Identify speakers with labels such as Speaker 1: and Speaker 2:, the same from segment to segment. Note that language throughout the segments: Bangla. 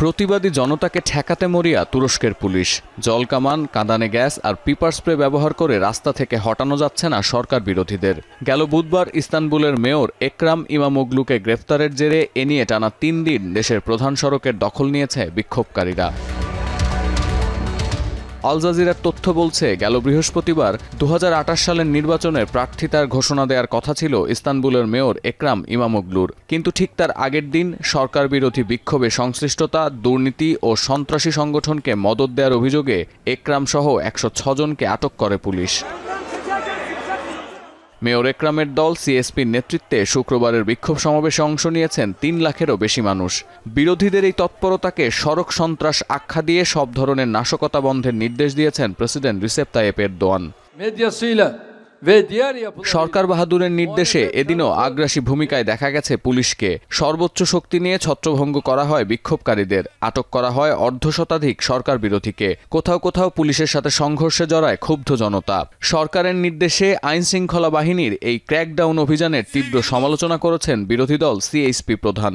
Speaker 1: প্রতিবাদী জনতাকে ঠেকাতে মরিয়া তুরস্কের পুলিশ। জলকামান, কাঁদানে গ্যাস আর পিপার স্প্রে ব্যবহার করে রাস্তা থেকে হটানো যাচ্ছে না সরকার বিরোধীদের। গেল বুধবার ইস্তানবুলের মেয়র একরাম ইমামোগলুকে গ্রেফতারের জেরে এ নিয়ে টানা ৩ দিন দেশের প্রধান সড়কের দখল নিয়েছে বিক্ষোভকারীরা। আল জাজিরার তথ্য বলছে, গেল বৃহস্পতিবার ২০২৮ সালের নির্বাচনের প্রার্থিতার ঘোষণা দেওয়ার কথা ছিল ইস্তানবুলের মেয়র একরাম ইমামোগলুর, কিন্তু ঠিক তার আগের দিন সরকার বিরোধী বিক্ষোভে সংশ্লিষ্টতা, দুর্নীতি ও সন্ত্রাসী সংগঠনকে মদদ দেওয়ার অভিযোগে একরাম সহ ১০৬ জনকে আটক করে পুলিশ। মেয়র একরামের দল সিএসপির নেতৃত্বে শুক্রবারের বিক্ষোভ সমাবেশে অংশ নিয়েছেন ৩ লাখেরও বেশি মানুষ। বিরোধীদের এই তৎপরতাকে সড়ক সন্ত্রাস আখ্যা দিয়ে সব ধরনের নাশকতা বন্ধের নির্দেশ দিয়েছেন প্রেসিডেন্ট রিসেপ তাইয়েপ এরদোয়ান। সরকার বাহাদুরের নির্দেশে এদিনও আগ্রাসী ভূমিকায় দেখা গেছে পুলিশকে। সর্বোচ্চ শক্তি নিয়ে ছত্রভঙ্গ করা হয় বিক্ষোভকারীদের, আটক করা হয় অর্ধশতাধিক সরকার বিরোধীকে। কোথাও কোথাও পুলিশের সাথে সংঘর্ষে জড়ায় ক্ষুব্ধ জনতা। সরকারের নির্দেশে আইনশৃঙ্খলা বাহিনীর এই ক্র্যাকডাউন অভিযানের তীব্র সমালোচনা করেছেন বিরোধী দল সিএসপি প্রধান।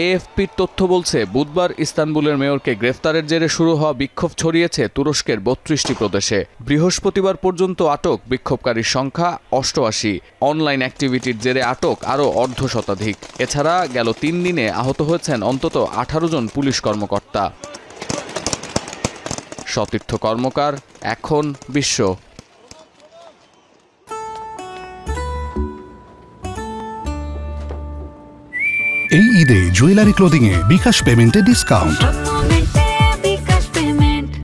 Speaker 1: এএফপির তথ্য বলছে, বুধবার ইস্তানবুলের মেয়রকে গ্রেফতারের জেরে শুরু হওয়া বিক্ষোভ ছড়িয়েছে তুরস্কের ৩২টি প্রদেশে। বৃহস্পতিবার পর্যন্ত আটক বিক্ষোভকারীর সংখ্যা ৮৮। অনলাইন অ্যাক্টিভিটির জেরে আটক আরও অর্ধশতাধিক। এছাড়া গেল ৩ দিনে আহত হয়েছেন অন্তত ১৮ জন পুলিশ কর্মকর্তা। সতীর্থ কর্মকার, এখন বিশ্ব।
Speaker 2: এই ঈদে জুয়েলারি ক্লোদিংয়ে বিকাশ পেমেন্টে ডিসকাউন্ট।